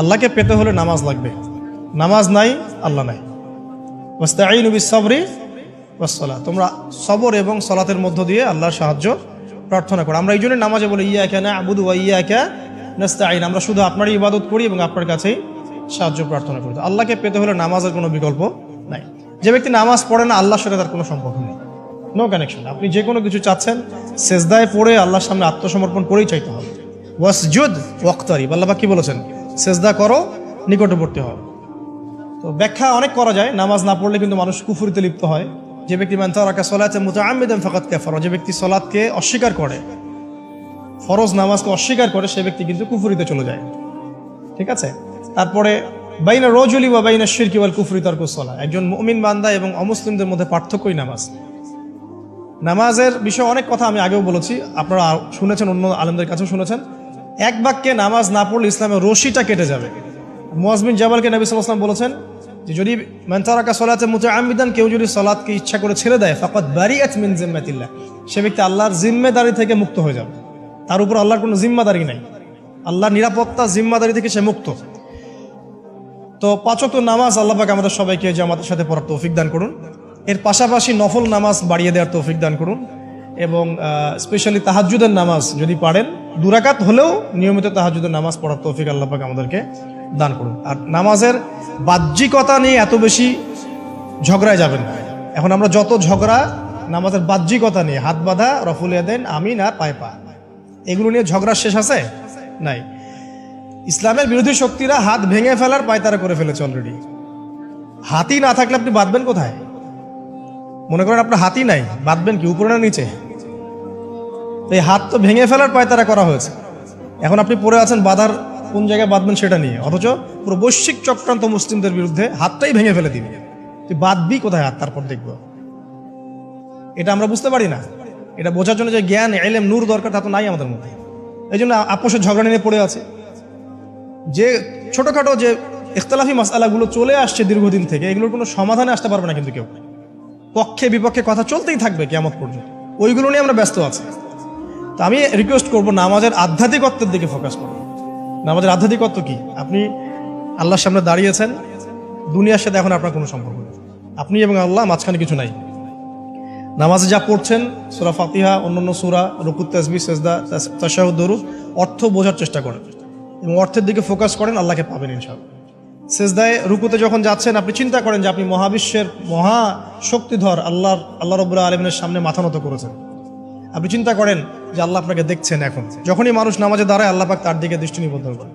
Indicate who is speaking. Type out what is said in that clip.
Speaker 1: আল্লাহকে পেতে হলে নামাজ লাগবে, নামাজ নাই আল্লাহ নাই। ওয়াস্তাঈনু বিস-সাবরি ওয়াস-সালাহ, তোমরা সবর এবং সালাতের মধ্য দিয়ে আল্লাহর সাহায্য প্রার্থনা করো। আমরা এই জন্য নামাজে বলি ইয়্যাকা না'বুদু ওয়া ইয়্যাকা নাস্তাঈন, আমরা শুধু আপনারই ইবাদত করি এবং আপনার কাছেই সাহায্য প্রার্থনা করি। আল্লাহকে পেতে হলে নামাজের কোনো বিকল্প নাই। যে ব্যক্তি নামাজ পড়ে না আল্লাহর সাথে তার কোনো সম্পর্ক নেই, নো কানেকশন। আপনি যে কোনো কিছু চাচ্ছেন সেজদায় পড়ে আল্লাহর সামনে আত্মসমর্পণ করেই চাইতে হবে। ওয়াসজুদ ওয়াক্তারিব, আল্লাহ পাক কি বলেছেন? সেজদা করো, নিকটবর্তী হও। তো ব্যাখ্যা অনেক করা যায়। নামাজ না পড়লে কিন্তু মানুষ কুফরিতে লিপ্ত হয়। যে ব্যক্তি মান তারাকা সালাতান মুতাআম্মিদান ফাকাদ কাফারা, যে ব্যক্তি সালাতকে অস্বীকার করে, ফরজ নামাজকে অস্বীকার করে, সে ব্যক্তি কিন্তু কুফরিতে চলে যায়। ঠিক আছে। তারপরে বাইনা রাজুলি ওয়া বাইনা শিরকি ওয়াল কুফরি তারকুস সালাহ, একজন মুমিন বান্দা এবং অমুসলিমদের মধ্যে পার্থক্যই নামাজ। নামাজের বিষয়ে অনেক কথা আমি আগেও বলেছি, আপনারা শুনেছেন, অন্য আলেমদের কাছেও শুনেছেন। এক বাক্যে নামাজ না পড়লে ইসলামের রশিটা কেটে যাবে। মুআয বিন জাবালকে নবী সাল্লাল্লাহু আলাইহি ওয়াসাল্লাম বলেছেন যে যদি মান তারাকা সালাতান মুতাআম্মিদান, কেউ যদি সালাতকে ইচ্ছা করে ছেড়ে দেয়, ফাকাদ বারিআত মিন জিম্মাতিল্লাহ, সে ব্যক্তি আল্লাহর জিম্মেদারি থেকে মুক্ত হয়ে যাবে। তার উপর আল্লাহর কোনো জিম্মাদারি নাই, আল্লাহর নিরাপত্তা জিম্মাদারি থেকে সে মুক্ত। তো 5 ওয়াক্ত নামাজ আল্লাহ পাক আমাদের সবাইকে জামাতের সাথে পড়ার তৌফিক দান করুন। এর পাশাপাশি নফল নামাজ বাড়িয়ে দেওয়ার তৌফিক দান করুন, এবং স্পেশালি তাহাজ্জুদের নামাজ যদি পারেন 2 রাকাত হলেও নিয়মিত তাহাজ্জুদের নামাজ পড়ার তৌফিক আল্লাহ পাক আমাদেরকে দান করুন। আর নামাজের বাহ্যিকতা নিয়ে এত বেশি ঝগড়ায় যাবেন না। এখন আমরা যত ঝগড়া নামাজের বাহ্যিকতা নিয়ে, হাত বাঁধা, রফুল ইয়াদাইন, আমিন আর পায়ে পা, এগুলো নিয়ে ঝগড়া শেষ আছে? নাই। ইসলামের বিরোধী শক্তিরা হাত ভেঙে ফেলার পায়তারা করে ফেলেছে অলরেডি। হাতই না থাকলে আপনি বাঁধবেন কোথায়? মনে করেন আপনার হাতই নাই, বাঁধবেন কি উপরে না নিচে? এই হাত তো ভেঙে ফেলার পায়তারা করা হয়েছে। এখন আপনি পড়ে আছেন বাঁধার কোন জায়গায় বাঁধবেন সেটা নিয়ে, অথচ পুরো বৈশ্বিক চক্রান্ত মুসলিমদের বিরুদ্ধে হাতটাই ভেঙে ফেলে দিবে। তুই বাঁধবি কোথায় হাত? তারপর দেখব। এটা আমরা বুঝতে পারি না। এটা বোঝার জন্য যে জ্ঞান, ইলম, নূর দরকার তা তো নাই আমাদের মধ্যে। এই জন্য আপোষের ঝগড়া নিয়ে পড়ে আছে। যে ছোটখাটো যে ইখতিলাফি মাসআলাগুলো চলে আসছে দীর্ঘদিন থেকে, এগুলোর কোনো সমাধানে আসতে পারবে না কিন্তু কেউ। পক্ষে বিপক্ষে কথা চলতেই থাকবে কিয়ামত পর্যন্ত, ওইগুলো নিয়ে আমরা ব্যস্ত আছি। তো আমি রিকোয়েস্ট করবো নামাজের আধ্যাত্মিকত্বের দিকে ফোকাস করুন। নামাজের আধ্যাত্মিকত্ব কি? আপনি আল্লাহর সামনে দাঁড়িয়েছেন, দুনিয়ার সাথে এখন আপনার কোনো সম্পর্ক নেই, আপনি এবং আল্লাহ, মাঝখানে কিছু নাই। নামাজে যা পড়ছেন, সূরা ফাতিহা, অন্যান্য সূরা, রুকু, তাসবিহ, সিজদা, তাশাহুদ, দরুদ, অর্থ বোঝার চেষ্টা করেন এবং অর্থের দিকে ফোকাস করেন, আল্লাহকে পাবেন ইনশাআল্লাহ। সিজদায় রুকুতে যখন যাচ্ছেন, আপনি চিন্তা করেন যে আপনি মহাবিশ্বের মহা শক্তিধর আল্লাহ রাব্বুল আলামিনের সামনে মাথা নত করেছেন। আপনি চিন্তা করেন যে আল্লাহ আপনাকে দেখছেন। এখন যখনই মানুষ নামাজে দাঁড়ায়, আল্লাহ পাক তার দিকে দৃষ্টি নিবদ্ধ করেন।